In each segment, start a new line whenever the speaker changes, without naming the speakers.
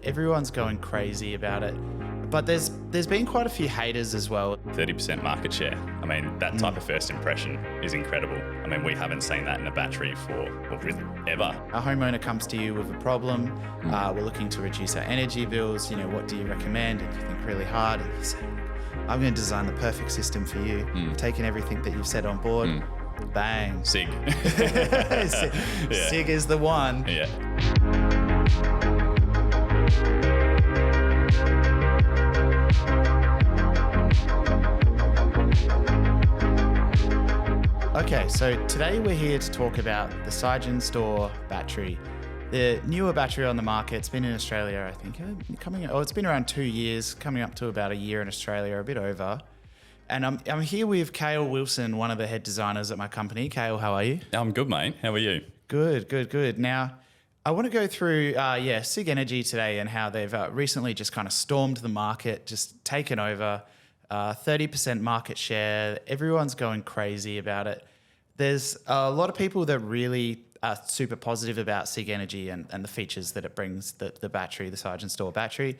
Everyone's going crazy about it. But there's been quite a few haters as well.
30% market share. I mean, that type of first impression is incredible. I mean, we haven't seen that in a battery for, well, really ever.
A homeowner comes to you with a problem. We're looking to reduce our energy bills. You know, what do you recommend? And you think really hard and you say, I'm going to design the perfect system for you. Taking everything that you've said on board. Bang.
Sig.
Sig is the one.
Yeah.
Okay, so today we're here to talk about the Sigenergy battery, the newer battery on the market. It's been in Australia, I think, it's been around 2 years, coming up to about a year in Australia, a bit over. And I'm here with Kale Wilson, one of the head designers at my company. Kale, how are you?
I'm good, mate. How are you?
Good. Now, I want to go through, Sig Energy today and how they've recently just kind of stormed the market, just taken over, 30% market share. Everyone's going crazy about it. There's a lot of people that really are super positive about Sig Energy and the features that it brings, the battery, the Sigenergy battery.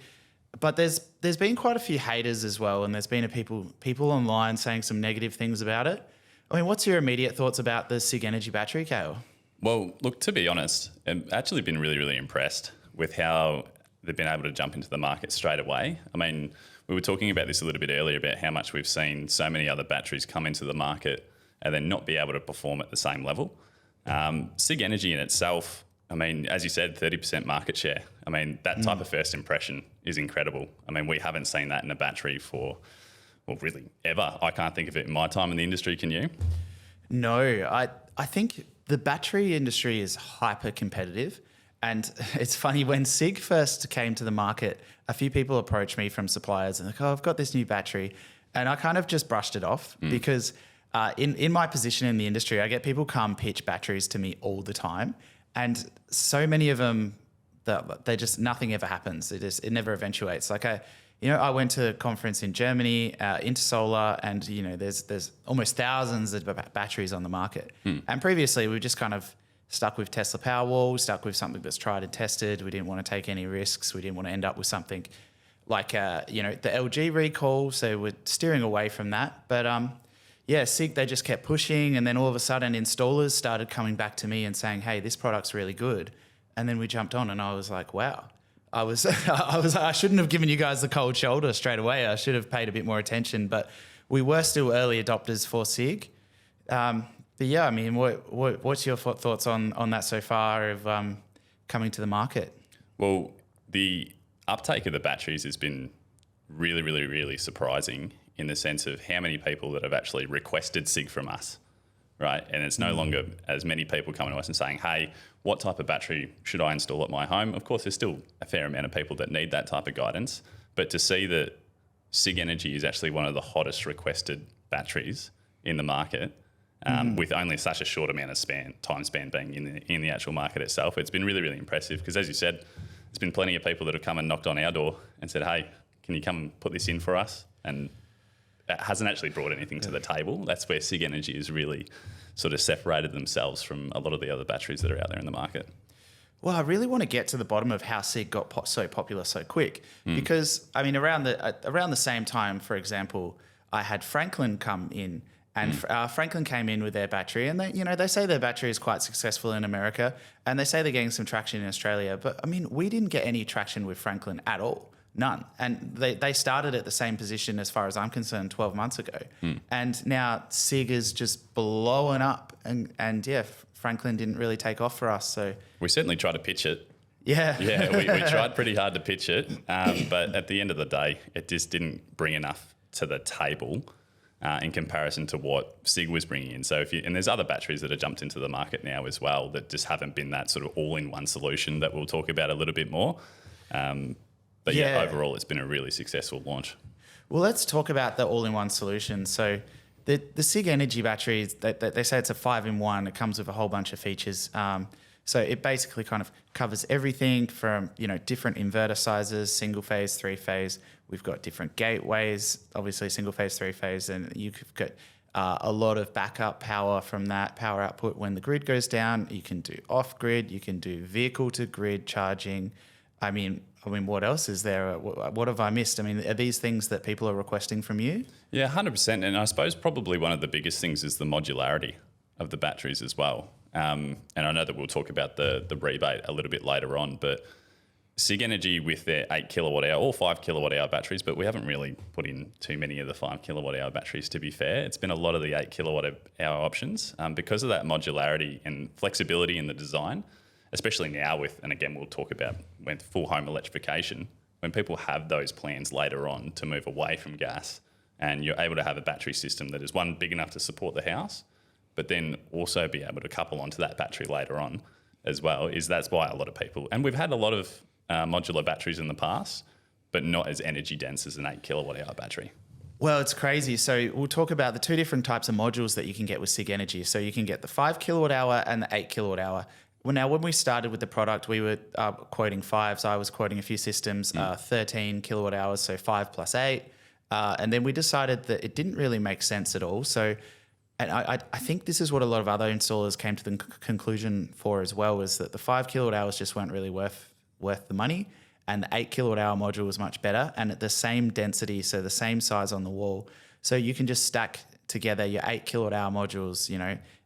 But there's been quite a few haters as well, and there's been people online saying some negative things about it. I mean, what's your immediate thoughts about the Sig Energy battery, Kale?
Well, look, to be honest, I've actually been really, really impressed with how they've been able to jump into the market straight away. I mean, we were talking about this a little bit earlier about how much we've seen so many other batteries come into the market and then not be able to perform at the same level. Sig Energy in itself, I mean, as you said, 30% market share. I mean, that type of first impression is incredible. I mean, we haven't seen that in a battery for, well, really ever. I can't think of it in my time in the industry. Can you?
No, I think the battery industry is hyper competitive. And it's funny, when Sig first came to the market, a few people approached me from suppliers and like, oh, I've got this new battery. And I kind of just brushed it off because in my position in the industry, I get people come pitch batteries to me all the time. And so many of them, they just, nothing ever happens. It never eventuates. Like I went to a conference in Germany, Intersolar, and there's almost thousands of batteries on the market. And previously we just kind of stuck with Tesla Powerwall, stuck with something that's tried and tested. We didn't want to take any risks. We didn't want to end up with something like the LG recall. So we're steering away from that. But Sig, they just kept pushing, and then all of a sudden installers started coming back to me and saying, hey, this product's really good. And then we jumped on and I was like, wow. I shouldn't have given you guys the cold shoulder straight away. I should have paid a bit more attention, but we were still early adopters for Sig. But yeah, I mean, what's your thoughts on that so far of coming to the market?
Well, the uptake of the batteries has been really, really, really surprising in the sense of how many people that have actually requested Sig from us, right? And it's no longer as many people coming to us and saying, hey, what type of battery should I install at my home? Of course, there's still a fair amount of people that need that type of guidance, but to see that Sig Energy is actually one of the hottest requested batteries in the market, with only such a short amount of time span being in the actual market itself, it's been really, really impressive because, as you said, there's been plenty of people that have come and knocked on our door and said, hey, can you come and put this in for us? And it hasn't actually brought anything to the table. That's where Sig Energy has really sort of separated themselves from a lot of the other batteries that are out there in the market.
Well, I really want to get to the bottom of how Sig got so popular so quick because, I mean, around the same time, for example, I had Franklin come in. And Franklin came in with their battery, and they say their battery is quite successful in America, and they say they're getting some traction in Australia. But I mean, we didn't get any traction with Franklin at all, none. And they started at the same position, as far as I'm concerned, 12 months ago. And now Sig is just blowing up, and Franklin didn't really take off for us. So
we certainly tried to pitch it.
Yeah,
we tried pretty hard to pitch it, but at the end of the day, it just didn't bring enough to the table. In comparison to what Sig was bringing in. So and there's other batteries that have jumped into the market now as well that just haven't been that sort of all-in-one solution that we'll talk about a little bit more. But overall, it's been a really successful launch.
Well, let's talk about the all-in-one solution. So the Sig Energy battery, they say it's a 5-in-1. It comes with a whole bunch of features. So it basically kind of covers everything from, different inverter sizes, single phase, 3-phase. We've got different gateways, obviously single phase, 3-phase, and you've got a lot of backup power from that power output when the grid goes down. You can do off grid, you can do vehicle to grid charging. I mean, I mean, what else is there? What have I missed? I mean, are these things that people are requesting from you?
Yeah, 100%. And I suppose probably one of the biggest things is the modularity of the batteries as well. And I know that we'll talk about the rebate a little bit later on, but Sig Energy with their 8 kilowatt hour or 5 kilowatt hour batteries, but we haven't really put in too many of the 5 kilowatt hour batteries, to be fair. It's been a lot of the 8 kilowatt hour options because of that modularity and flexibility in the design, especially now with, and again, we'll talk about with full home electrification, when people have those plans later on to move away from gas and you're able to have a battery system that is one, big enough to support the house, but then also be able to couple onto that battery later on as well, that's why a lot of people, and we've had a lot of modular batteries in the past, but not as energy dense as an 8 kilowatt hour battery.
Well, it's crazy. So we'll talk about the two different types of modules that you can get with Sig Energy. So you can get the 5 kilowatt hour and the 8 kilowatt hour. Well, now, when we started with the product, we were quoting 5s. I was quoting a few systems, 13 kilowatt hours, so 5 plus 8. And then we decided that it didn't really make sense at all. So, and I think this is what a lot of other installers came to the conclusion for as well, was that the 5 kilowatt hours just weren't really worth the money, and the 8 kilowatt hour module was much better and at the same density, so the same size on the wall. So you can just stack together your 8 kilowatt hour modules,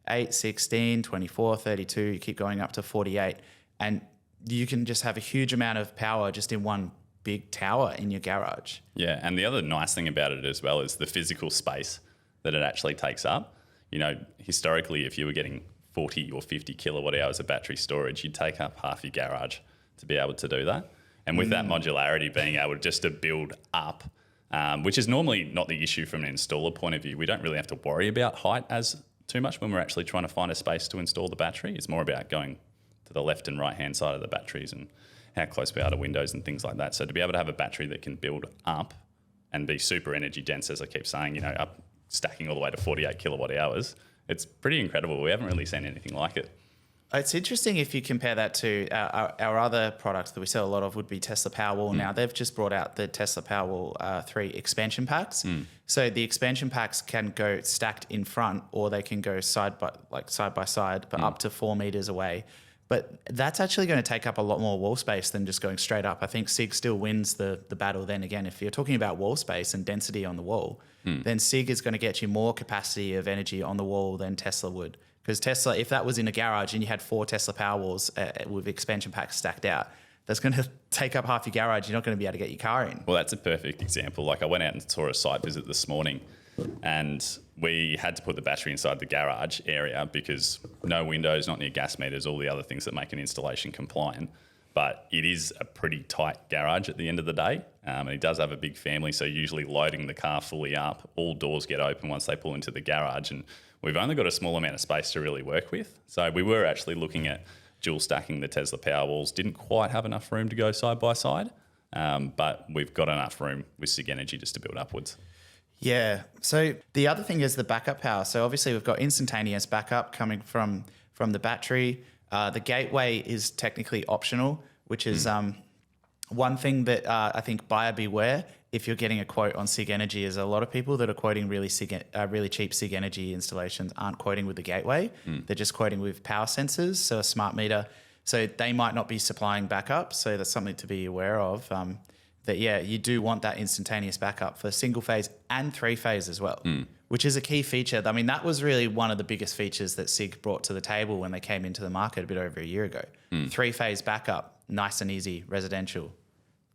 8, 16, 24, 32, you keep going up to 48, and you can just have a huge amount of power just in one big tower in your garage.
Yeah, and the other nice thing about it as well is the physical space that it actually takes up. Historically, if you were getting 40 or 50 kilowatt hours of battery storage, you'd take up half your garage to be able to do that. And with that modularity, being able just to build up, which is normally not the issue from an installer point of view. We don't really have to worry about height as too much when we're actually trying to find a space to install the battery. It's more about going to the left and right hand side of the batteries and how close we are to windows and things like that. So to be able to have a battery that can build up and be super energy dense, as I keep saying, up stacking all the way to 48 kilowatt hours, it's pretty incredible. We haven't really seen anything like it.
It's interesting if you compare that to our other products that we sell a lot of would be Tesla Powerwall. Now they've just brought out the Tesla Powerwall 3 expansion packs. So the expansion packs can go stacked in front, or they can go side by side, but up to 4 meters away. But that's actually going to take up a lot more wall space than just going straight up. I think Sig still wins the battle then again. If you're talking about wall space and density on the wall, then Sig is going to get you more capacity of energy on the wall than Tesla would. Because Tesla, if that was in a garage and you had 4 Tesla Powerwalls with expansion packs stacked out, that's going to take up half your garage. You're not going to be able to get your car in.
Well, that's a perfect example. Like I went out and saw a site visit this morning, and we had to put the battery inside the garage area because no windows, not near gas meters, all the other things that make an installation compliant. But it is a pretty tight garage at the end of the day. And he does have a big family, so usually loading the car fully up, all doors get open once they pull into the garage, and we've only got a small amount of space to really work with. So we were actually looking at dual stacking the Tesla Powerwalls. Didn't quite have enough room to go side by side, but we've got enough room with Sig Energy just to build upwards.
Yeah. So the other thing is the backup power. So obviously we've got instantaneous backup coming from the battery. The gateway is technically optional, which is one thing that I think buyer beware if you're getting a quote on Sig Energy is a lot of people that are quoting really cheap Sig Energy installations aren't quoting with the gateway. They're just quoting with power sensors, so a smart meter. So they might not be supplying backup. So that's something to be aware of. You do want that instantaneous backup for single phase and 3 phase as well, which is a key feature. I mean, that was really one of the biggest features that Sig brought to the table when they came into the market a bit over a year ago. 3 phase backup, nice and easy, residential,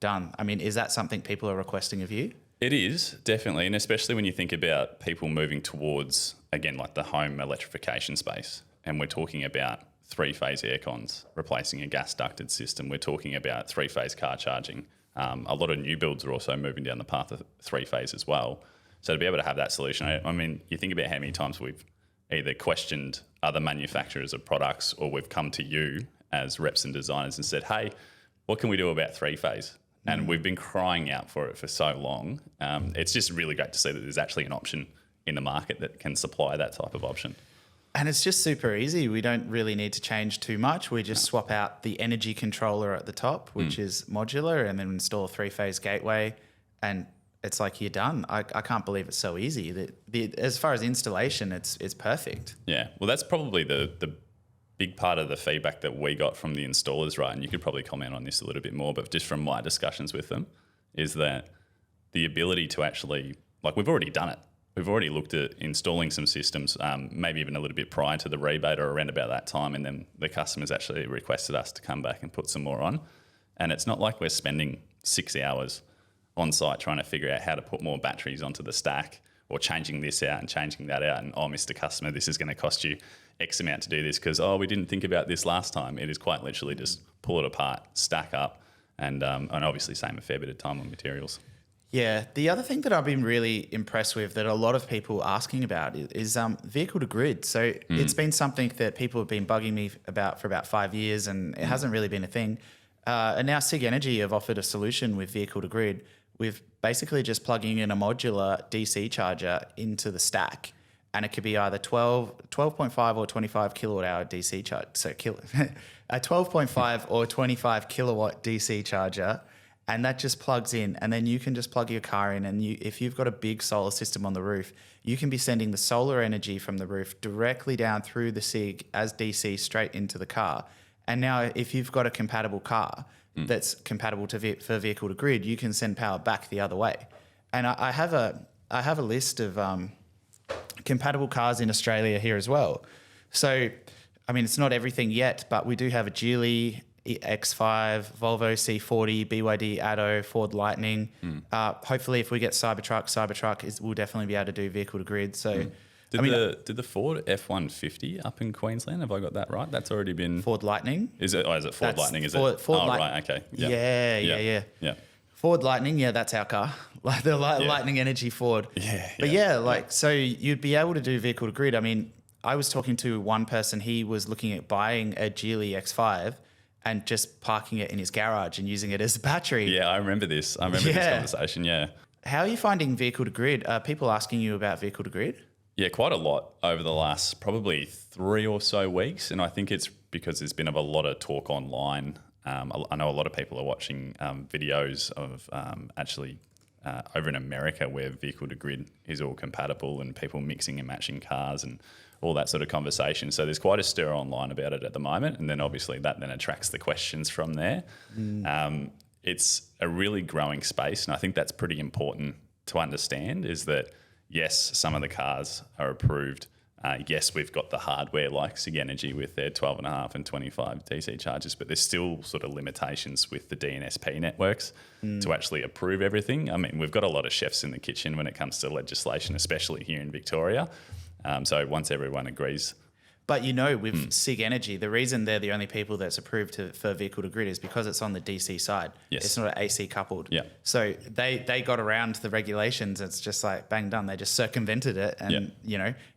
done. I mean, is that something people are requesting of you?
It is, definitely. And especially when you think about people moving towards, again, like the home electrification space. And we're talking about 3 phase air cons replacing a gas ducted system. We're talking about 3 phase car charging. A lot of new builds are also moving down the path of 3 phase as well. So to be able to have that solution, I mean, you think about how many times we've either questioned other manufacturers of products, or we've come to you as reps and designers and said, hey, what can we do about 3 phase? And we've been crying out for it for so long. It's just really great to see that there's actually an option in the market that can supply that type of option.
And it's just super easy. We don't really need to change too much. We just swap out the energy controller at the top, which is modular, and then install a 3 phase gateway, and it's like you're done. I can't believe it's so easy. As far as installation, it's perfect.
Yeah, well, that's probably the big part of the feedback that we got from the installers, right, and you could probably comment on this a little bit more, but just from my discussions with them, is that the ability to actually, like, we've already done it. We've already looked at installing some systems, maybe even a little bit prior to the rebate or around about that time, and then the customers actually requested us to come back and put some more on. And it's not like we're spending 6 hours on site trying to figure out how to put more batteries onto the stack or changing this out and changing that out. And, oh, Mr. Customer, this is going to cost you X amount to do this because, oh, we didn't think about this last time. It is quite literally just pull it apart, stack up, and obviously save a fair bit of time on materials.
Yeah, the other thing that I've been really impressed with that a lot of people are asking about is vehicle to grid. So it's been something that people have been bugging me about for about 5 years, and it hasn't really been a thing. And now Sig Energy have offered a solution with vehicle to grid with basically just plugging in a modular DC charger into the stack. And it could be either 12.5 or 25 kilowatt hour DC charge. So a 12.5 or 25 kilowatt DC charger. And that just plugs in, and then you can just plug your car in. And if you've got a big solar system on the roof, you can be sending the solar energy from the roof directly down through the Sig as DC straight into the car. And now if you've got a compatible car that's compatible for vehicle to grid, you can send power back the other way. And I have a list of compatible cars in Australia here as well. So, I mean, it's not everything yet, but we do have a Geely X5, Volvo C40, BYD Atto, Ford Lightning. Hopefully, if we get Cybertruck we'll definitely be able to do vehicle to grid. So,
Did the Ford F-150 up in Queensland? Have I got that right? That's already been
Ford Lightning.
Is it? Oh, is it Ford Lightning? Is
Ford,
it?
Ford
right. Okay.
Yeah. Ford Lightning, that's our car. Like the Lightning Energy Ford. So you'd be able to do vehicle to grid. I mean, I was talking to one person. He was looking at buying a Geely X5 and just parking it in his garage and using it as a battery.
Yeah, I remember this. I remember this conversation. Yeah.
How are you finding vehicle to grid? Are people asking you about vehicle to grid?
Yeah, quite a lot over the last probably 3 or so weeks. And I think it's because there's been a lot of talk online. I know a lot of people are watching videos of actually over in America where vehicle to grid is all compatible and people mixing and matching cars and all that sort of conversation. So there's quite a stir online about it at the moment. And then obviously that then attracts the questions from there. It's a really growing space. And I think that's pretty important to understand is that, yes, some of the cars are approved. Yes, we've got the hardware like Sig Energy with their 12.5 and 25 DC chargers, but there's still sort of limitations with the DNSP networks to actually approve everything. I mean, we've got a lot of chefs in the kitchen when it comes to legislation, especially here in Victoria. So once everyone agrees.
But with Sig Energy, the reason they're the only people that's approved for vehicle to grid is because it's on the DC side.
Yes.
It's not AC coupled.
Yeah.
So they got around the regulations. It's just like bang done. They just circumvented it. And,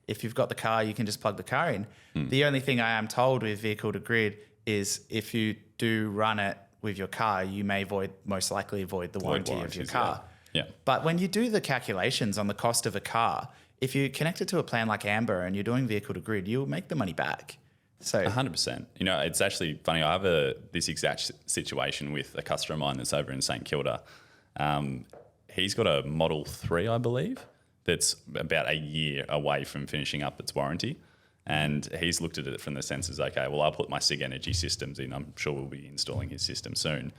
if you've got the car, you can just plug the car in. The only thing I am told with vehicle to grid is if you do run it with your car, you may most likely avoid the warranty of your car.
Yeah.
But when you do the calculations on the cost of a car, if you connect it to a plan like Amber and you're doing vehicle to grid, you'll make the money back. So
100%. It's actually funny. I have this exact situation with a customer of mine that's over in St Kilda. He's got a Model 3, I believe, that's about a year away from finishing up its warranty. And he's looked at it from the sense of, okay, well, I'll put my Sig Energy systems in. I'm sure we'll be installing his system soon.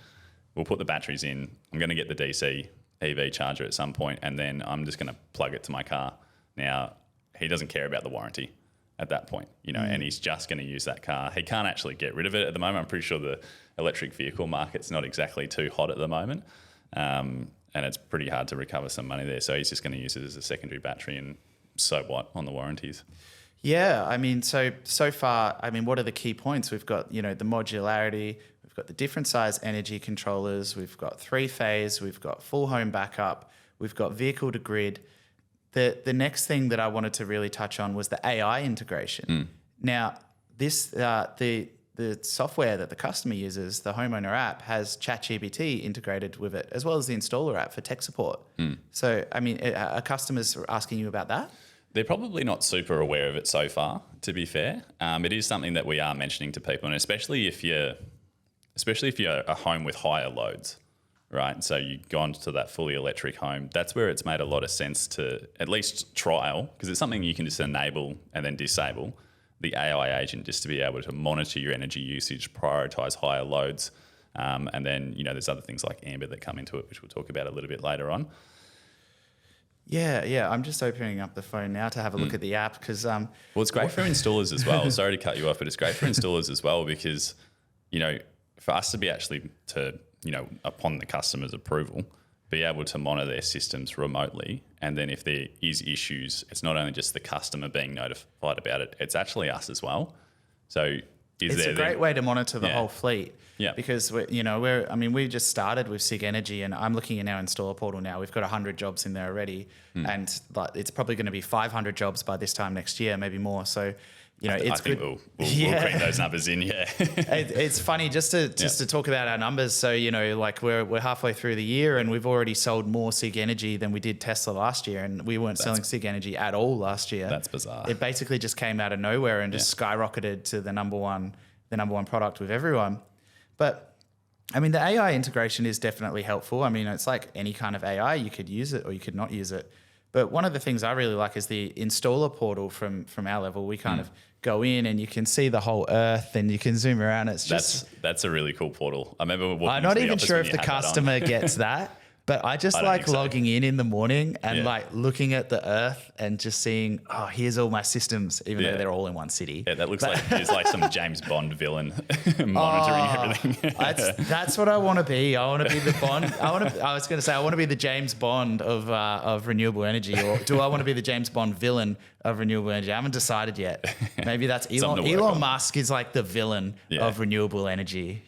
We'll put the batteries in. I'm going to get the DC EV charger at some point, and then I'm just going to plug it to my car. Now, he doesn't care about the warranty at that point, and he's just going to use that car. He can't actually get rid of it at the moment. I'm pretty sure the electric vehicle market's not exactly too hot at the moment, and it's pretty hard to recover some money there. So he's just going to use it as a secondary battery, and so what on the warranties?
Yeah, I mean, so far, what are the key points? We've got, the modularity, we've got the different size energy controllers, we've got 3-phase, we've got full home backup, we've got vehicle to grid. The next thing that I wanted to really touch on was the AI integration. Now, this the software that the customer uses, the homeowner app, has ChatGPT integrated with it, as well as the installer app for tech support. So, are customers asking you about that?
They're probably not super aware of it so far, to be fair. It is something that we are mentioning to people, and especially if you're a home with higher loads. Right, so you go on to that fully electric home. That's where it's made a lot of sense to at least trial, because it's something you can just enable and then disable. the AI agent just to be able to monitor your energy usage, prioritize higher loads. And then, there's other things like Amber that come into it, which we'll talk about a little bit later on.
Yeah. I'm just opening up the phone now to have a look at the app because...
well, it's great for installers as well. Sorry to cut you off, but it's great for installers as well because, for us to be actually upon the customer's approval, be able to monitor their systems remotely. And then if there is issues, it's not only just the customer being notified about it, it's actually us as well. So
it's a great way to monitor the whole fleet.
Yeah.
Because we just started with Sig Energy, and I'm looking in our installer portal now. We've got 100 jobs in there already, and it's probably going to be 500 jobs by this time next year, maybe more. So, it's
I think
good.
we'll bring those numbers in. Yeah.
It's funny just to talk about our numbers. So, we're halfway through the year, and we've already sold more Sig Energy than we did Tesla last year, and we weren't selling Sig Energy at all last year.
That's bizarre.
It basically just came out of nowhere and just skyrocketed to the number one product with everyone. But the AI integration is definitely helpful. It's like any kind of AI. You could use it or you could not use it. But one of the things I really like is the installer portal from our level. We kind of go in and you can see the whole earth and you can zoom around.
That's a really cool portal. I remember walking
I'm not
into the
even
office
sure
when
if
you
the
had that
customer gets that. But I just like logging in the morning and like looking at the earth and just seeing, here's all my systems, even though they're all in one city.
Yeah, that looks like there's like some James Bond villain monitoring everything.
That's what I want to be. I want to be the Bond. I was going to say I want to be the James Bond of renewable energy, or do I want to be the James Bond villain of renewable energy? I haven't decided yet. Maybe that's Elon. Elon Musk is like the villain of renewable energy.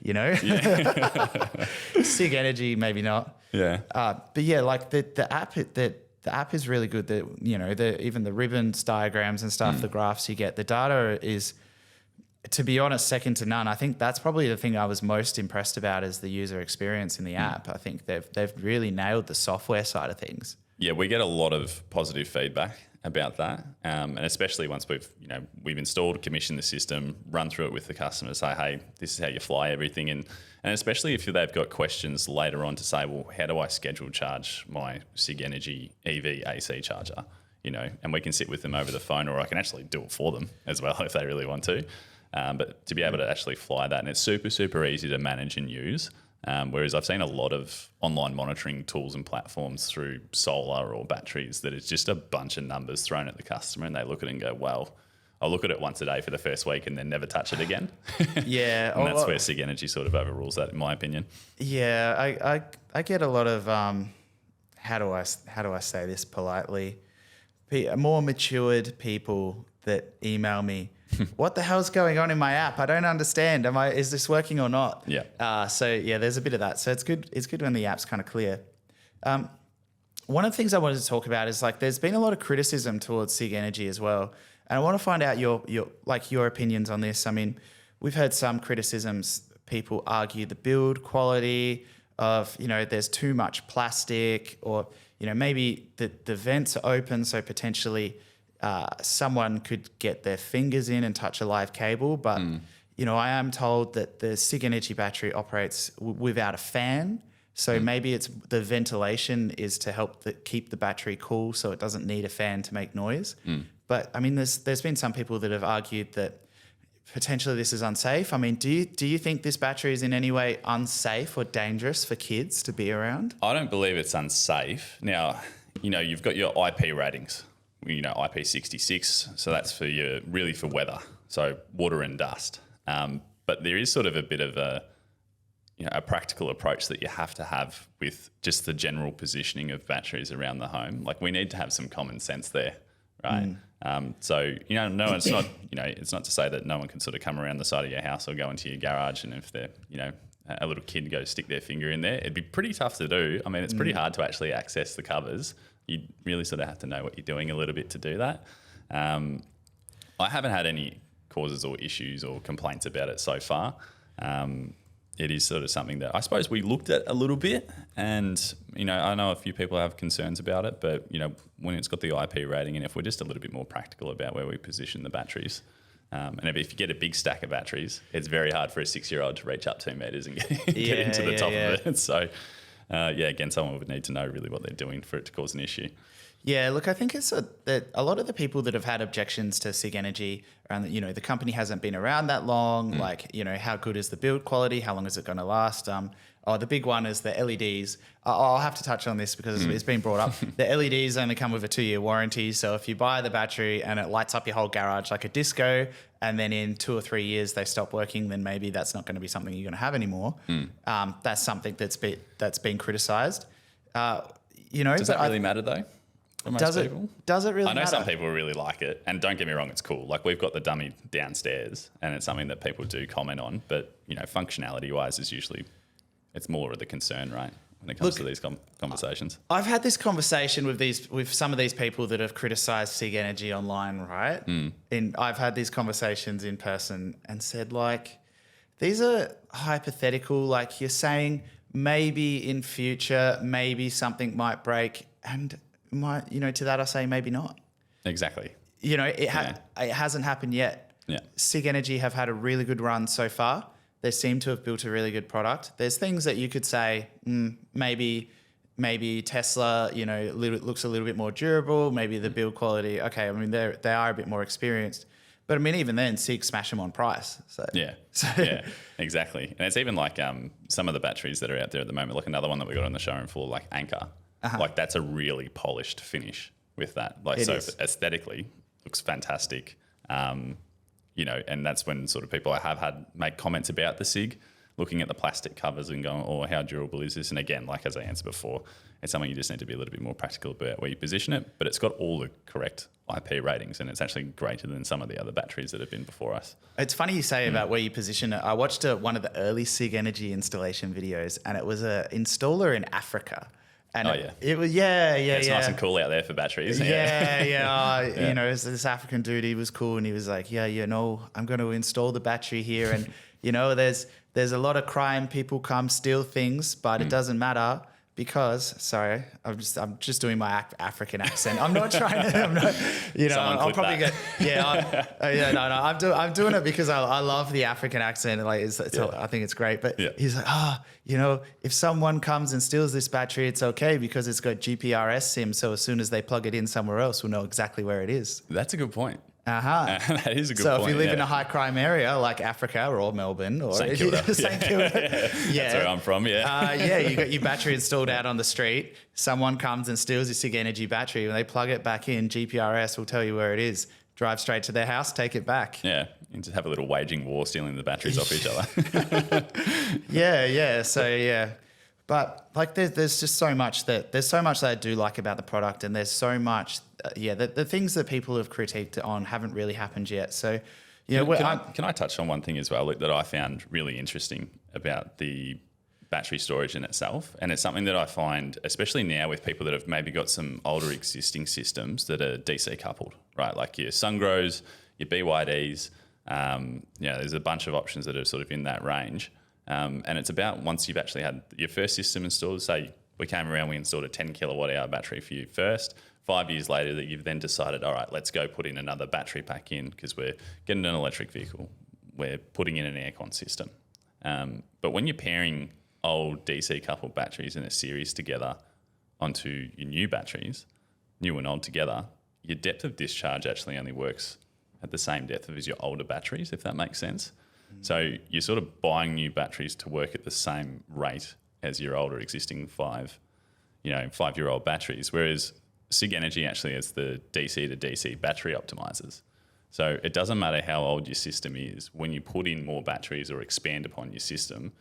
Sig Energy, maybe not.
Yeah.
But yeah, like the app is really good. Even the ribbons, diagrams and stuff, the graphs you get, the data is, to be honest, second to none. I think that's probably the thing I was most impressed about is the user experience in the app. I think they've really nailed the software side of things. Yeah,
we get a lot of positive feedback about that, and especially once we've installed, commissioned the system, run through it with the customer, say, hey, this is how you fly everything, and especially if they've got questions later on to say, well, how do I schedule charge my Sig Energy EV AC charger? And we can sit with them over the phone, or I can actually do it for them as well if they really want to. But to be able to actually fly that, and it's super, super easy to manage and use. Whereas I've seen a lot of online monitoring tools and platforms through solar or batteries that it's just a bunch of numbers thrown at the customer and they look at it and go, well, I'll look at it once a day for the first week and then never touch it again.
Yeah.
And that's where Sig Energy sort of overrules that, in my opinion.
Yeah, I get a lot of, how do I say this politely? More matured people that email me, what the hell's going on in my app? I don't understand. Is this working or not?
Yeah.
There's a bit of that. So it's good when the app's kind of clear. One of the things I wanted to talk about is there's been a lot of criticism towards Sig Energy as well. And I want to find out your opinions on this. We've heard some criticisms. People argue the build quality of, there's too much plastic, or, maybe the vents are open, so potentially someone could get their fingers in and touch a live cable. But, I am told that the Sig Energy battery operates without a fan. So maybe it's the ventilation is to help keep the battery cool so it doesn't need a fan to make noise. But, there's been some people that have argued that potentially this is unsafe. Do you think this battery is in any way unsafe or dangerous for kids to be around?
I don't believe it's unsafe. Now, you've got your IP ratings. IP66, so that's really for weather, so water and dust. But there is sort of a bit of a practical approach that you have to have with just the general positioning of batteries around the home. We need to have some common sense there, right? So no, it's not it's not to say that no one can sort of come around the side of your house or go into your garage, and if they're a little kid goes stick their finger in there, it'd be pretty tough to do. It's pretty hard to actually access the covers. You really sort of have to know what you're doing a little bit to do that. I haven't had any causes or issues or complaints about it so far. It is sort of something that I suppose we looked at a little bit, and I know a few people have concerns about it, but when it's got the IP rating, and if we're just a little bit more practical about where we position the batteries, and if you get a big stack of batteries, it's very hard for a 6-year-old to reach up 2 meters and get into the top of it. So again, someone would need to know really what they're doing for it to cause an issue.
Yeah, look, I think it's that a lot of the people that have had objections to Sig Energy around that, the company hasn't been around that long. Like, how good is the build quality? How long is it going to last? The big one is the LEDs. I'll have to touch on this because it's been brought up. The LEDs only come with a 2-year warranty. So if you buy the battery and it lights up your whole garage like a disco, and then in 2 or 3 years they stop working, then maybe that's not going to be something you're going to have anymore. That's something that's been criticised.
Does that really matter though?
Does it really matter?
I know some people really like it, and don't get me wrong, it's cool. Like we've got the dummy downstairs, and it's something that people do comment on. But functionality wise, is usually it's more of the concern, right? When it comes to these conversations,
I've had this conversation with some of these people that have criticised Sig Energy online, right? And I've had these conversations in person and said, like, these are hypothetical. Like you're saying, maybe in future, maybe something might break, and to that I say maybe not.
Exactly.
It hasn't happened yet.
Yeah.
Sig Energy have had a really good run so far. They seem to have built a really good product. There's things that you could say, maybe Tesla, looks a little bit more durable. Maybe the build quality. Okay, I mean they are a bit more experienced. But I mean, even then, Sig smash them on price. So
yeah, exactly. And it's even like some of the batteries that are out there at the moment. Like another one that we got on the showroom floor, like Anchor. Like that's a really polished finish with that. Like aesthetically looks fantastic. And that's when sort of people I have had make comments about the Sig, looking at the plastic covers and going, "Oh, how durable is this?" And again, like as I answered before, it's something you just need to be a little bit more practical about where you position it. But it's got all the correct IP ratings, and it's actually greater than some of the other batteries that have been before us.
It's funny you say about where you position it. I watched one of the early Sig Energy installation videos, and it was an installer in Africa. And it was it's
nice and cool out there for batteries.
It's this African dude, he was cool, and he was like, I'm going to install the battery here, and there's a lot of crime. People come steal things, but it doesn't matter because I'm just doing my African accent. I'm not trying to. I'll probably get. I'm doing it because I love the African accent. Like I think it's great. But he's like, if someone comes and steals this battery, it's okay because it's got GPRS SIM. So as soon as they plug it in somewhere else, we'll know exactly where it is.
That's a good point.
That
is a good point.
So if you live in a high crime area like Africa or Melbourne or
St Kilda,
that's
where I'm from.
You got your battery installed out on the street. Someone comes and steals your Sig Energy battery. When they plug it back in, GPRS will tell you where it is. Drive straight to their house, take it back.
Yeah, and just have a little waging war, stealing the batteries off each other.
So but like there's just so much that I do like about the product, and there's so much the things that people have critiqued on haven't really happened yet. So
can I touch on one thing as well, Luke, that I found really interesting about the battery storage in itself? And it's something that I find, especially now with people that have maybe got some older existing systems that are DC coupled, right? Like your Sungrows, your BYDs, there's a bunch of options that are sort of in that range. And it's about once you've actually had your first system installed, say we came around, we installed a 10 kilowatt hour battery for you first. 5 years later that you've then decided, all right, let's go put in another battery pack in because we're getting an electric vehicle. We're putting in an aircon system. But when you're pairing old DC coupled batteries in a series together onto your new batteries, new and old together, your depth of discharge actually only works at the same depth as your older batteries, if that makes sense. So you're sort of buying new batteries to work at the same rate as your older existing 5-year-old batteries, whereas Sig Energy actually has the DC to DC battery optimizers. So it doesn't matter how old your system is, when you put in more batteries or expand upon your system,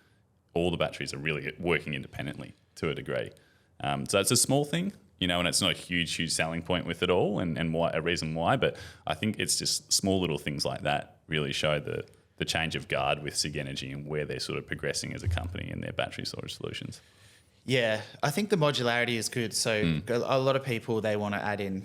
all the batteries are really working independently to a degree. So it's a small thing, and it's not a huge selling point with it all and a reason why, but I think it's just small little things like that really show the change of guard with Sig Energy and where they're sort of progressing as a company in their battery storage solutions.
Yeah, I think the modularity is good. So a lot of people, they want to add in,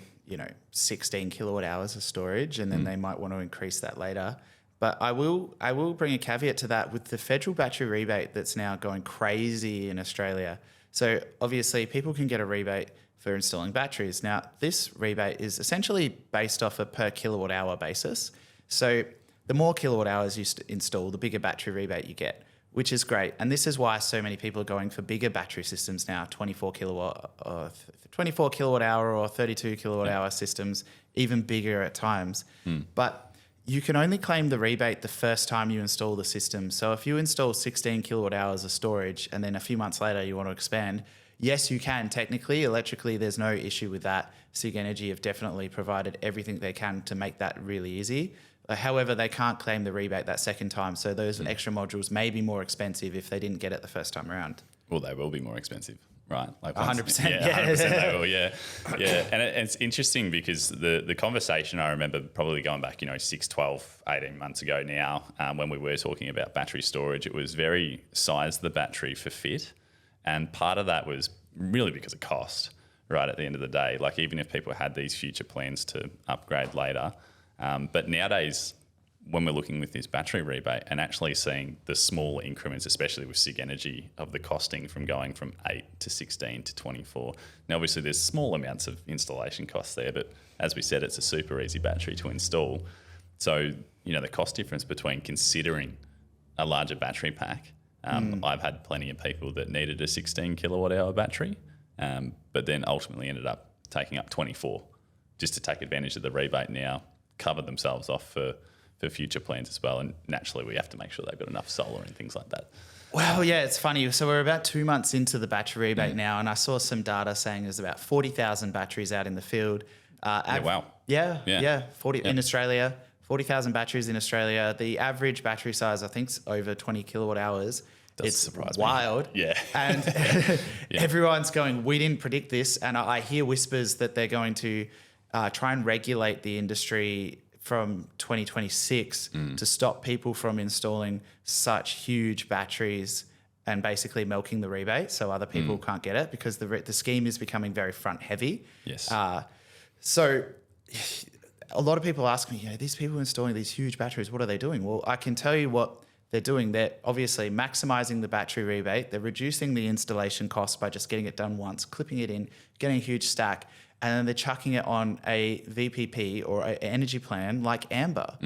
16 kilowatt hours of storage, and then they might want to increase that later. But I will bring a caveat to that with the federal battery rebate that's now going crazy in Australia. So obviously people can get a rebate for installing batteries. Now, this rebate is essentially based off a per kilowatt hour basis. So the more kilowatt hours you install, the bigger battery rebate you get. which is great. And this is why so many people are going for bigger battery systems now, 24 kilowatt hour or 32 kilowatt hour systems, even bigger at times. But you can only claim the rebate the first time you install the system. So if you install 16 kilowatt hours of storage and then a few months later you want to expand, yes, you can technically. Electrically, there's no issue with that. Sig Energy have definitely provided everything they can to make that really easy. However, they can't claim the rebate that second time. So those extra modules may be more expensive if they didn't get it the first time around.
Well, they will be more expensive, right? Like
100%.
Yeah, 100% they will, yeah. And it's interesting because the conversation I remember probably going back, 6, 12, 18 months ago now, when we were talking about battery storage, it was very size the battery for fit. And part of that was really because of cost, right, at the end of the day. Like even if people had these future plans to upgrade later. But nowadays, when we're looking with this battery rebate and actually seeing the small increments, especially with Sig Energy, of the costing from going from 8 to 16 to 24. Now, obviously, there's small amounts of installation costs there, but as we said, it's a super easy battery to install. So, the cost difference between considering a larger battery pack, I've had plenty of people that needed a 16 kilowatt hour battery, but then ultimately ended up taking up 24 just to take advantage of the rebate now, cover themselves off for future plans as well. And naturally, we have to make sure they've got enough solar and things like that.
Well, yeah, it's funny. So we're about 2 months into the battery rebate now, and I saw some data saying there's about 40,000 batteries out in the field.
Wow.
Yeah. 40 in Australia. 40,000 batteries in Australia. The average battery size, I think, is over 20 kilowatt hours. It's
surprise
wild.
Me. Yeah.
And everyone's going, we didn't predict this. And I hear whispers that they're going to try and regulate the industry from 2026 to stop people from installing such huge batteries and basically milking the rebate so other people can't get it, because the scheme is becoming very front heavy.
Yes.
So a lot of people ask me, these people installing these huge batteries, what are they doing? Well, I can tell you what they're doing. They're obviously maximizing the battery rebate. They're reducing the installation costs by just getting it done once, clipping it in, getting a huge stack, and then they're chucking it on a VPP or an energy plan like Amber.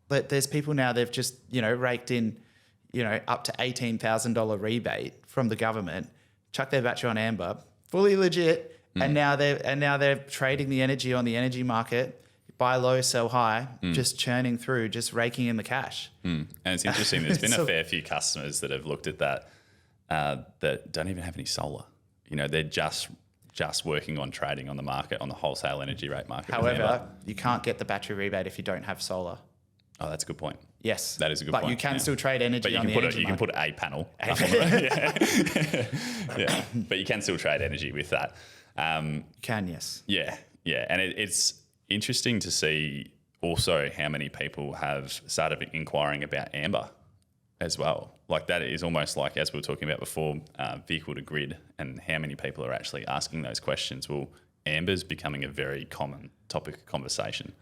But there's people now, they've just, raked in, up to $18,000 rebate from the government, chuck their battery on Amber, fully legit. And now they're trading the energy on the energy market, buy low, sell high, just churning through, just raking in the cash.
And it's interesting. There's been a fair few customers that have looked at that that don't even have any solar. They're just working on trading on the market, on the wholesale energy rate market.
However, you can't get the battery rebate if you don't have solar.
Oh, that's a good point.
Yes.
That is a good point.
But you can still trade energy on the energy market.
You can put a panel. Yeah. But you can still trade energy with that.
Can, yes.
Yeah. And it's interesting to see also how many people have started inquiring about Amber as well. Like that is almost like, as we were talking about before, vehicle to grid, and how many people are actually asking those questions. Well, Amber's becoming a very common topic of conversation,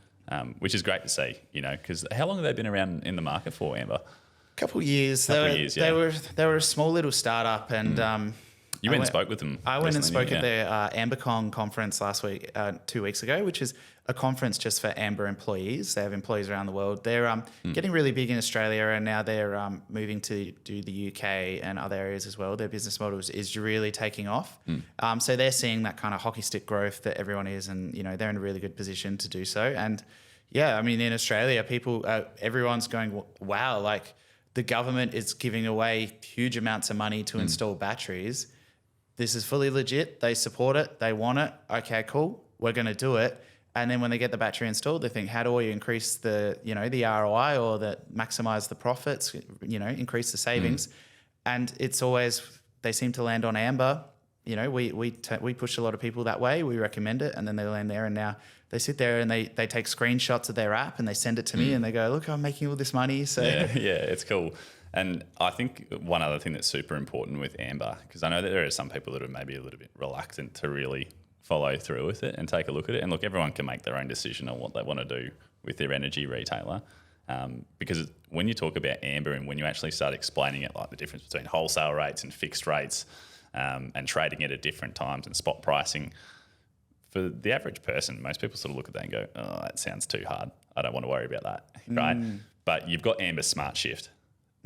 which is great to see, because how long have they been around in the market for, Amber?
Couple of years. They were a small little startup, and
you went and spoke with them.
I went and spoke at their AmberCon conference last week, 2 weeks ago, which is a conference just for Amber employees. They have employees around the world. They're getting really big in Australia, and now they're moving to do the UK and other areas as well. Their business model is really taking off. So they're seeing that kind of hockey stick growth that everyone is, and they're in a really good position to do so. And yeah, I mean, in Australia, everyone's going, wow, like the government is giving away huge amounts of money to install batteries. This is fully legit. They support it. They want it. Okay, cool. We're going to do it. And then when they get the battery installed, they think, how do we increase the ROI or maximize the profits, increase the savings? And it's always, they seem to land on Amber. We push a lot of people that way. We recommend it, and then they land there, and now they sit there and they take screenshots of their app and they send it to me and they go, look, I'm making all this money. So
yeah, it's cool. And I think one other thing that's super important with Amber, because I know that there are some people that are maybe a little bit reluctant to really follow through with it and take a look at it. And look, everyone can make their own decision on what they want to do with their energy retailer. Because when you talk about Amber and when you actually start explaining it, like the difference between wholesale rates and fixed rates, and trading it at different times and spot pricing, for the average person, most people sort of look at that and go, oh, that sounds too hard. I don't want to worry about that, right? But you've got Amber Smart Shift.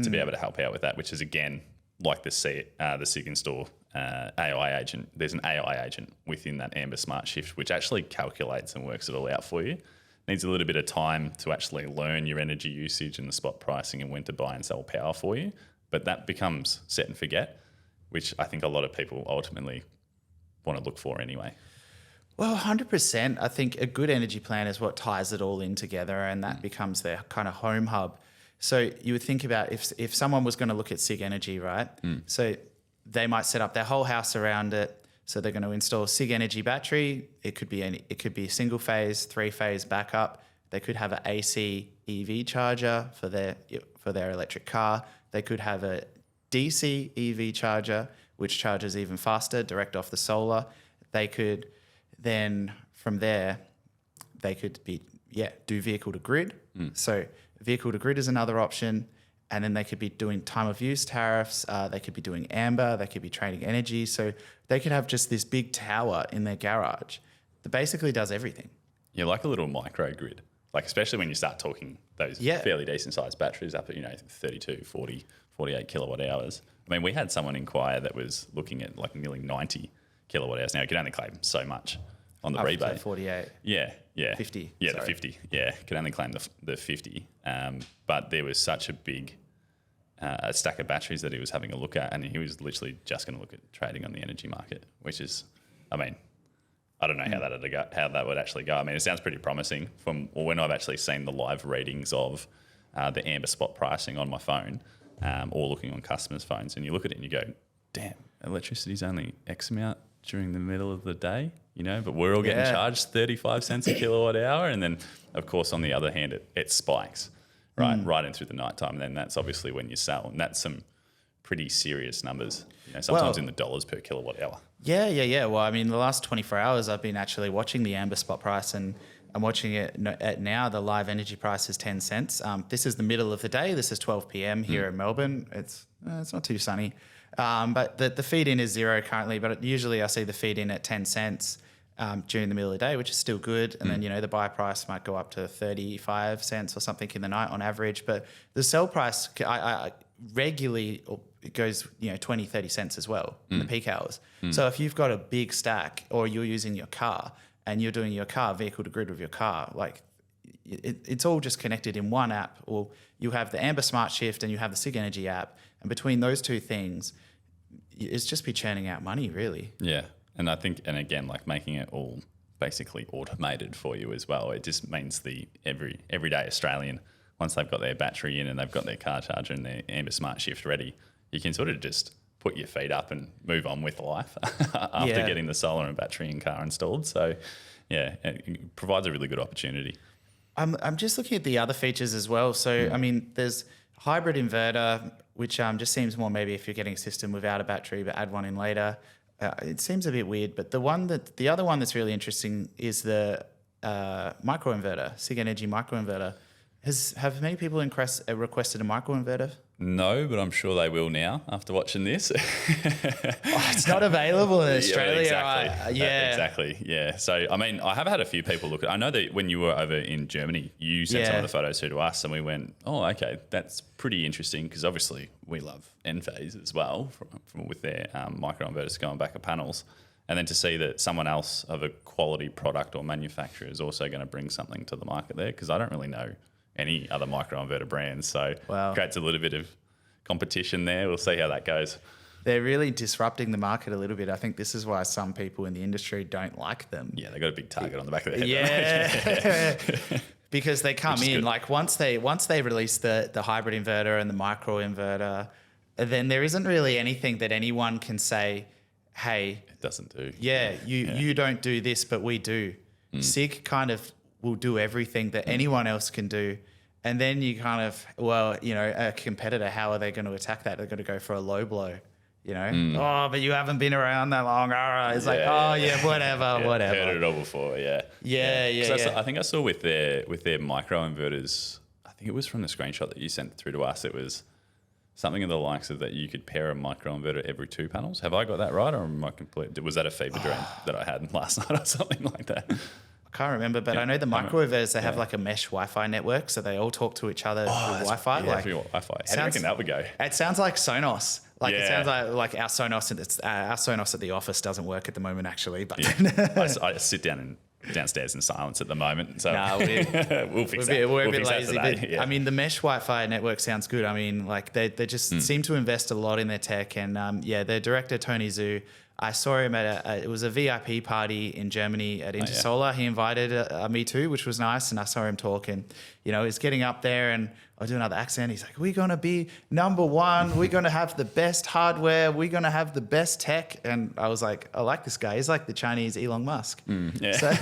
to be able to help out with that, which is again like the Sig Install AI agent. There's an AI agent within that Amber Smart Shift which actually calculates and works it all out for you. Needs a little bit of time to actually learn your energy usage and the spot pricing and when to buy and sell power for you, but that becomes set and forget, which I think a lot of people ultimately want to look for anyway.
Well, 100%. I think a good energy plan is what ties it all in together, and that becomes their kind of home hub. So you would think about if someone was going to look at Sig Energy, right? So they might set up their whole house around it. So they're going to install Sig Energy battery. It could be a single phase, 3-phase backup. They could have an AC EV charger for their electric car. They could have a DC EV charger, which charges even faster, direct off the solar. They could then from there, they could do vehicle to grid. So vehicle to grid is another option. And then they could be doing time of use tariffs. They could be doing Amber. They could be trading energy. So they could have just this big tower in their garage that basically does everything.
Yeah, like a little microgrid. Like especially when you start talking those fairly decent sized batteries up at 32, 40, 48 kilowatt hours. I mean, we had someone inquire that was looking at like nearly 90 kilowatt hours. Now, you can only claim so much on the rebate.
To 48.
Yeah.
50.
Yeah,
sorry.
the 50. Yeah, can only claim the 50. But there was such a big a stack of batteries that he was having a look at, and he was literally just going to look at trading on the energy market, which is, I mean, I don't know how that would actually go. I mean, it sounds pretty promising from when I've actually seen the live readings of the Amber spot pricing on my phone, or looking on customers' phones, and you look at it and you go, damn, electricity's only X amount during the middle of the day, but we're all getting charged 35 cents a kilowatt hour. And then, of course, on the other hand, it spikes right in through the nighttime. And then that's obviously when you sell. And that's some pretty serious numbers, sometimes in the dollars per kilowatt hour.
Yeah. Well, I mean, the last 24 hours, I've been actually watching the Amber spot price, and I'm watching it at now. The live energy price is 10 cents. This is the middle of the day. This is 12 p.m. here in Melbourne. It's not too sunny. But the feed in is zero currently, but usually I see the feed in at 10 cents during the middle of the day, which is still good. And then, the buy price might go up to 35 cents or something in the night on average. But the sell price, I regularly, it goes, 20, 30 cents as well in the peak hours. So if you've got a big stack, or you're using your car and you're doing your car vehicle to grid with your car, like it's all just connected in one app. Or you have the Amber Smart Shift and you have the Sig Energy app. And between those two things, it's just be churning out money, really.
Yeah. And I think, and again, like making it all basically automated for you as well. It just means the everyday Australian, once they've got their battery in and they've got their car charger and their Amber Smart Shift ready, you can sort of just put your feet up and move on with life after getting the solar and battery and car installed. So, yeah, it provides a really good opportunity.
I'm just looking at the other features as well. So, I mean, there's hybrid inverter, which just seems more maybe if you're getting a system without a battery but add one in later. It seems a bit weird, but the other one that's really interesting is the microinverter, Sig Energy microinverter. Have many people requested a microinverter?
No, but I'm sure they will now after watching this.
It's not available in Australia.
Exactly. Yeah. So, I mean, I have had a few people look at it. I know that when you were over in Germany, you sent some of the photos through to us and we went, oh, okay, that's pretty interesting because obviously we love Enphase as well from with their microinverters going back of panels. And then to see that someone else of a quality product or manufacturer is also going to bring something to the market there, because I don't really know any other microinverter brands. So creates a little bit of competition there. We'll see how that goes.
They're really disrupting the market a little bit. I think this is why some people in the industry don't like them.
Yeah, they got a big target on the back of their head.
Yeah. Because they come in, like once they release the hybrid inverter and the micro inverter, then there isn't really anything that anyone can say, hey,
it doesn't do.
Yeah, you don't do this, but we do. Sig kind of will do everything that anyone else can do. And then you kind of, a competitor, how are they going to attack that? They're going to go for a low blow, Oh, but you haven't been around that long. It's whatever.
Heard it all before, yeah. I think I saw with their micro inverters, I think it was from the screenshot that you sent through to us, it was something of the likes of that you could pair a micro inverter every 2 panels. Have I got that right, or am I complete? Was that a fever dream that I had last night or something like that?
I can't remember, but I know the microinverters, they have like a mesh Wi-Fi network, so they all talk to each other through Wi-Fi.
Yeah, through Wi-Fi. How do you reckon that would go?
It sounds like Sonos. Like it sounds like our Sonos at the office doesn't work at the moment, actually. But
I sit downstairs in silence at the moment, so we'll fix
that. We're a bit
fix
lazy.
That
But, I mean, the mesh Wi-Fi network sounds good. I mean, like they just seem to invest a lot in their tech, and their director Tony Zhu. I saw him at it was a VIP party in Germany at Intersolar. He invited me too, which was nice. And I saw him talk, and he's getting up there, and I'll do another accent. He's like, "We're gonna be number one. We're gonna have the best hardware. We're gonna have the best tech." And I was like, "I like this guy. He's like the Chinese Elon Musk." So,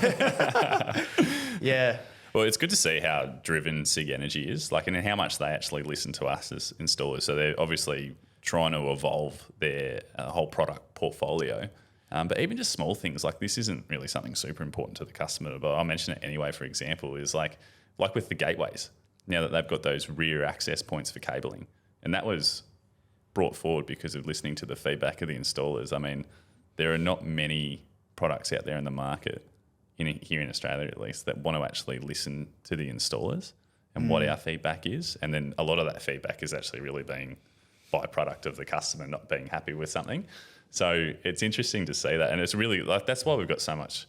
yeah.
Well, it's good to see how driven Sig Energy is, like, and how much they actually listen to us as installers. So they're obviously trying to evolve their whole product portfolio. But even just small things like this isn't really something super important to the customer, but I'll mention it anyway, for example, is like with the gateways, now that they've got those rear access points for cabling. And that was brought forward because of listening to the feedback of the installers. I mean, there are not many products out there in the market, here in Australia at least, that want to actually listen to the installers and what our feedback is. And then a lot of that feedback is actually really being byproduct of the customer not being happy with something. So it's interesting to see that, and it's really like that's why we've got so much,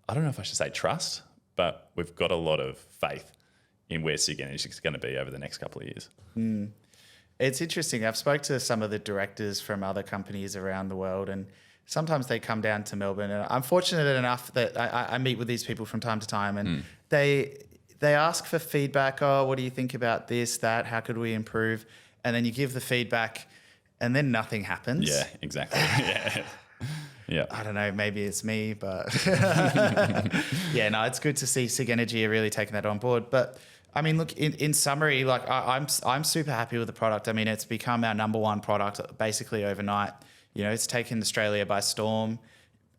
I don't know if I should say trust, but we've got a lot of faith in where Sig Energy is going to be over the next couple of years.
It's interesting. I've spoke to some of the directors from other companies around the world, and sometimes they come down to Melbourne, and I'm fortunate enough that I meet with these people from time to time, and they ask for feedback. Oh, what do you think about this, that? How could we improve? And then you give the feedback, and then nothing happens.
Yeah, exactly. Yeah.
I don't know, maybe it's me, but it's good to see Sig Energy are really taking that on board. But I mean, look, in summary, like I'm super happy with the product. I mean, it's become our number one product basically overnight. It's taken Australia by storm,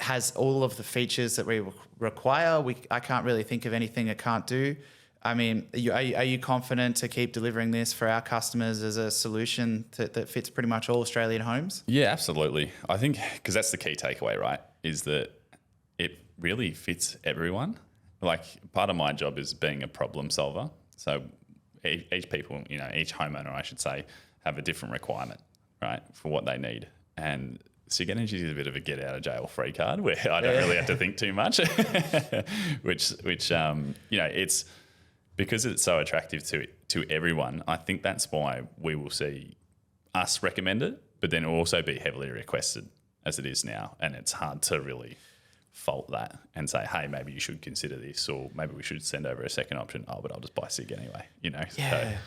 has all of the features that we require. I can't really think of anything it can't do. I mean, are you confident to keep delivering this for our customers as a solution that fits pretty much all Australian homes?
Yeah, absolutely. I think because that's the key takeaway, right, is that it really fits everyone. Like part of my job is being a problem solver. So each homeowner, I should say, have a different requirement, right, for what they need. And Sig Energy is a bit of a get out of jail free card where I don't really have to think too much, which it's because it's so attractive to everyone. I think that's why we will see us recommend it, but then it will also be heavily requested as it is now. And it's hard to really fault that and say, hey, maybe you should consider this, or maybe we should send over a second option. Oh, but I'll just buy Sig anyway,
Yeah.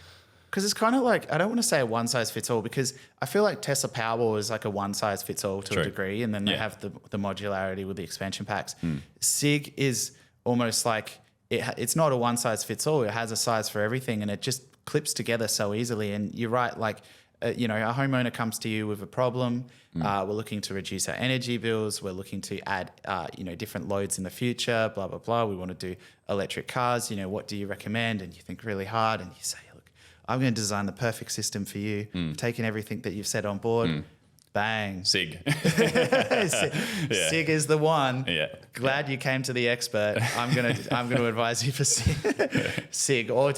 Because it's kind of like, I don't want to say a one size fits all, because I feel like Tesla Powerwall is like a one size fits all to a degree. And then they have the modularity with the expansion packs. Sig is almost like, it's not a one size fits all. It has a size for everything, and it just clips together so easily. And you're right, like, a homeowner comes to you with a problem. We're looking to reduce our energy bills. We're looking to add, different loads in the future, blah, blah, blah. We want to do electric cars. What do you recommend? And you think really hard, and you say, look, I'm going to design the perfect system for you. Taking everything that you've said on board. Bang.
Sig.
Sig is the one.
Yeah.
Glad you came to the expert. I'm gonna advise you for Sig or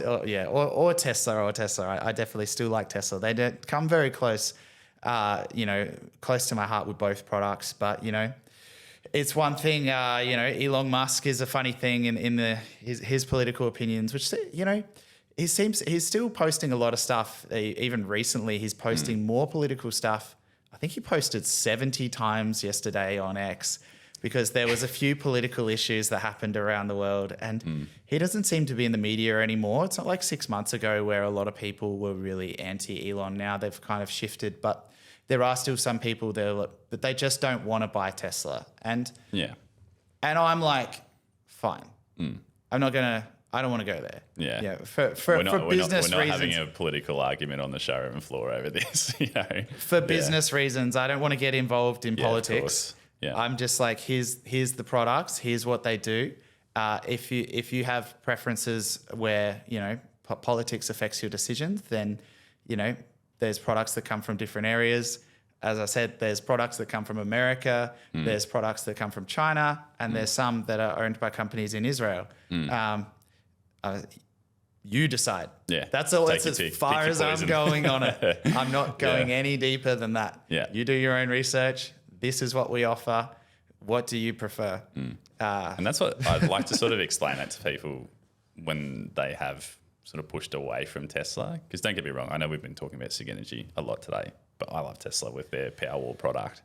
Tesla. I definitely still like Tesla. They don't come very close, close to my heart with both products. But it's one thing. Elon Musk is a funny thing in his political opinions, which he's still posting a lot of stuff. Even recently, he's posting more political stuff. I think he posted 70 times yesterday on X because there was a few political issues that happened around the world, and he doesn't seem to be in the media anymore. It's not like 6 months ago where a lot of people were really anti-Elon. Now they've kind of shifted, but there are still some people there that they just don't want to buy Tesla. And I'm like, fine. I don't want to go there.
Yeah.
For business reasons.
We're not having a political argument on the showroom floor over this.
For business reasons, I don't want to get involved in politics.
Yeah.
I'm just like, here's the products. Here's what they do. If you have preferences where politics affects your decisions, then there's products that come from different areas. as I said, there's products that come from America, there's products that come from China, and there's some that are owned by companies in Israel. You decide.
Yeah.
That's all.
Take
That's
your
as
pick.
far
Pick your
as I'm
poison.
going on it. I'm not going any deeper than that.
Yeah.
You do your own research. This is what we offer. What do you prefer?
And that's what I'd like to sort of explain that to people when they have sort of pushed away from Tesla. Because don't get me wrong, I know we've been talking about Sig Energy a lot today, but I love Tesla with their Powerwall product.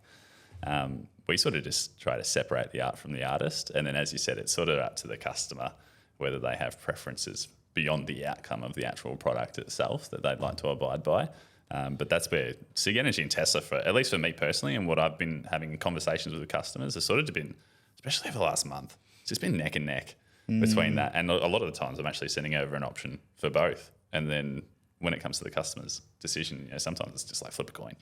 We sort of just try to separate the art from the artist. And then, as you said, it's sort of up to the customer whether they have preferences beyond the outcome of the actual product itself that they'd like to abide by. But that's where Sig Energy and Tesla, for at least for me personally, and what I've been having conversations with the customers, has sort of been, especially over the last month, it's just been neck and neck between that. And a lot of the times I'm actually sending over an option for both. And then when it comes to the customer's decision, sometimes it's just like flip a coin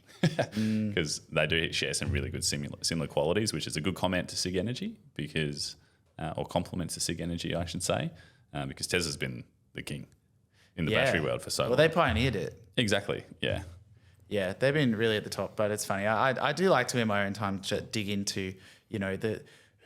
because they do share some really good similar qualities, which is a good comment to Sig Energy because, or compliment to Sig Energy, I should say, because Tesla's been the king in the battery world for so long.
Well, they pioneered it.
Exactly. Yeah.
Yeah, they've been really at the top, but it's funny. I do like to, in my own time, dig into,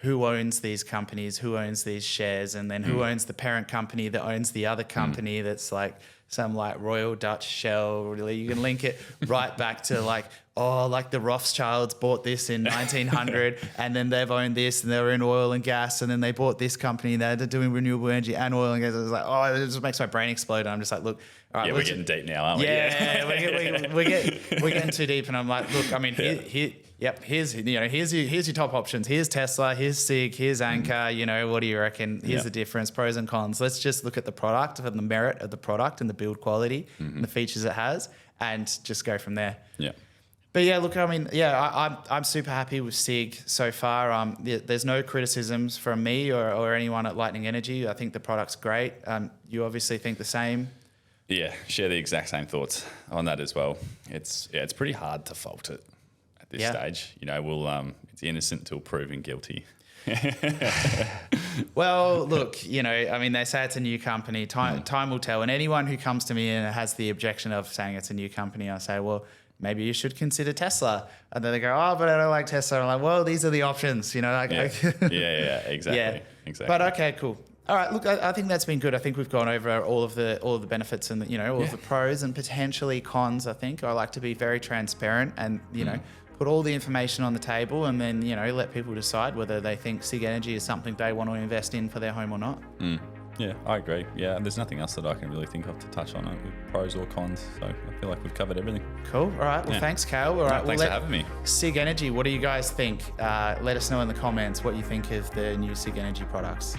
who owns these companies, who owns these shares, and then who owns the parent company that owns the other company that's like some like Royal Dutch Shell. Really, you can link it right back to like the Rothschilds bought this in 1900 and then they've owned this and they were in oil and gas and then they bought this company and they're doing renewable energy and oil and gas. It was like, it just makes my brain explode. And I'm just like, look, all right.
Yeah, we're getting deep now, aren't we?
Yeah, we're getting too deep. And I'm like, look, I mean, here's your top options. Here's Tesla, here's Sig, here's Anchor. What do you reckon? Here's the difference, pros and cons. Let's just look at the product and the merit of the product and the build quality and the features it has and just go from there.
Yeah.
But yeah, look, I mean, I'm super happy with Sig so far. There's no criticisms from me or anyone at Lightning Energy. I think the product's great. You obviously think the same.
Yeah, share the exact same thoughts on that as well. It's pretty hard to fault it at this stage. It's innocent till proven guilty.
Well, look, I mean, they say it's a new company. Time will tell. And anyone who comes to me and has the objection of saying it's a new company, I say, well, maybe you should consider Tesla. And then they go, but I don't like Tesla. I'm like, well, these are the options,
Exactly.
Yeah.
Exactly.
But okay, cool. All right, look, I think that's been good. I think we've gone over all of the benefits and all of the pros and potentially cons. I think I like to be very transparent and put all the information on the table and then let people decide whether they think Sig Energy is something they want to invest in for their home or not.
Yeah, I agree. Yeah, and there's nothing else that I can really think of to touch on it with pros or cons. So I feel like we've covered everything.
Cool. All right. Well, thanks, Kale. All right.
Thanks for having me.
Sig Energy, what do you guys think? Let us know in the comments what you think of the new Sig Energy products.